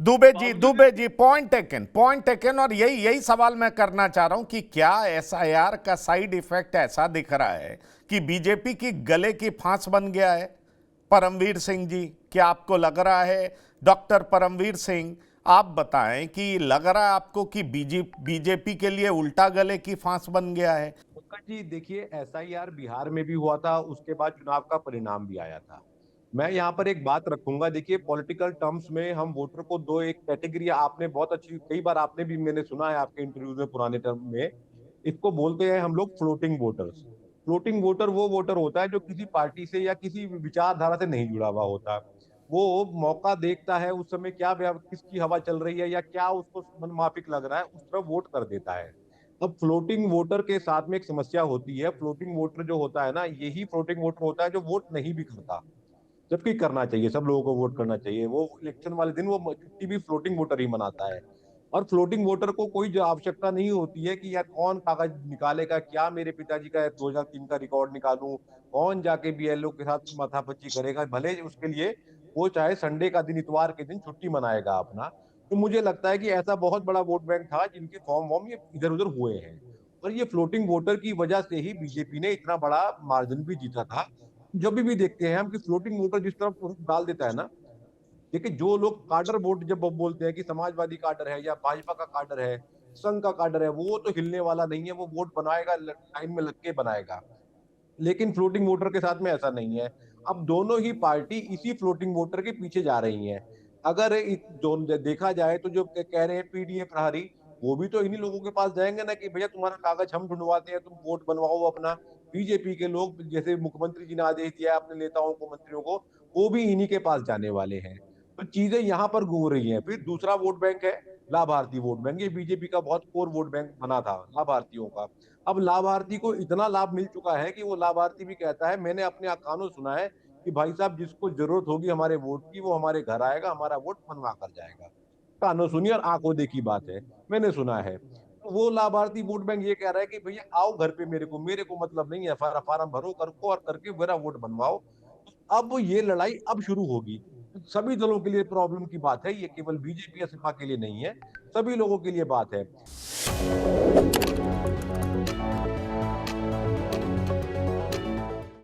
Dubey ji, point taken. और यही यही सवाल मैं करना चाह रहा हूं कि क्या एसआईआर का साइड इफेक्ट ऐसा दिख रहा है कि बीजेपी की गले की फांस बन गया है? परमवीर सिंह जी, क्या आपको लग रहा है? डॉक्टर परमवीर सिंह, आप बताएं कि लग रहा है आपको कि बीजेपी के लिए उल्टा गले की फांस बन गया है? उत्कट जी, देखिए एसआईआर बिहार में भी हुआ था, उसके बाद चुनाव का परिणाम भी आया था। मैं यहाँ पर एक बात रखूंगा, देखिए पॉलिटिकल टर्म्स में हम वोटर को दो एक कैटेगरी, आपने बहुत अच्छी, कई बार आपने भी, मैंने सुना है आपके इंटरव्यू में पुराने टर्म में, इसको बोलते हैं हम लोग फ्लोटिंग वोटर्स। फ्लोटिंग वोटर वो वोटर होता है जो किसी पार्टी से या किसी विचारधारा से नहीं जुड़ा हुआ होता। वो मौका देखता है, उस समय क्या किसकी हवा चल रही है या क्या उसको मनमाफिक लग रहा है, उस तरफ वोट कर देता है। अब फ्लोटिंग वोटर के साथ में एक समस्या होती है। फ्लोटिंग वोटर जो होता है ना, यही फ्लोटिंग वोटर होता है जो वोट नहीं भी करता, जबकि करना चाहिए, सब लोगों को वोट करना चाहिए। वो इलेक्शन वाले दिन वो छुट्टी भी फ्लोटिंग वोटर ही मनाता है। और फ्लोटिंग वोटर को कोई जो आवश्यकता नहीं होती है कि यार कौन कागज निकालेगा, क्या मेरे पिताजी का 2003 का रिकॉर्ड निकालूं, कौन जाके बीएलओ के साथ माथापच्ची करेगा, भले उसके लिए वो चाहे संडे का दिन, इतवार के दिन छुट्टी मनाएगा अपना। तो मुझे लगता है कि ऐसा बहुत बड़ा वोट बैंक था जिनके फॉर्म वॉर्म ये इधर उधर हुए हैं। और ये फ्लोटिंग वोटर की वजह से ही बीजेपी ने इतना बड़ा मार्जिन भी जीता था। जब भी देखते हैं हम कि फ्लोटिंग वोटर जिस तरफ डाल देता है ना, देखिए जो लोग काडर वोट जब बोलते हैं कि समाजवादी काडर है या भाजपा का काडर है, संघ का काडर है, वो तो हिलने वाला नहीं है, वो वोट बनाएगा, लाइन में लग के बनाएगा। लेकिन फ्लोटिंग वोटर के साथ में ऐसा नहीं है। अब दोनों ही पार्टी इसी फ्लोटिंग वोटर के पीछे जा रही हैं। अगर देखा जाए तो जो कह रहे हैं पीडीए प्रहरी, वो भी तो इन्हीं लोगों के पास जाएंगे ना कि भैया तुम्हारा कागज हम ढूंढवाते हैं, तुम वोट बनवाओ अपना। बीजेपी के लोग, जैसे मुख्यमंत्री जी ने आदेश दिया है अपने नेताओं को, मंत्रियों को, वो भी इन्हीं के पास जाने वाले हैं। तो चीजें यहाँ पर घूम रही हैं। फिर दूसरा वोट बैंक है लाभार्थी वोट बैंक। ये बीजेपी का बहुत कोर वोट बैंक बना था लाभार्थियों का। अब लाभार्थी को इतना लाभ मिल चुका है कि वो लाभार्थी भी कहता है, मैंने अपने कानों सुना है कि भाई साहब जिसको जरूरत होगी हमारे वोट की, वो हमारे घर आएगा, हमारा वोट बनवा कर जाएगा। कानों सुनी और आंखों देखी बात है, मैंने सुना है। तो वो लाभार्थी वोट बैंक ये कह रहा है कि भैया आओ घर पे, मेरे को मतलब नहीं है, फार्म भरो करको और करके मेरा वोट बनवाओ। तो अब ये लड़ाई अब शुरू होगी। सभी दलों के लिए प्रॉब्लम की बात है, ये केवल बीजेपी या सपा के लिए नहीं है, सभी लोगों के लिए बात है।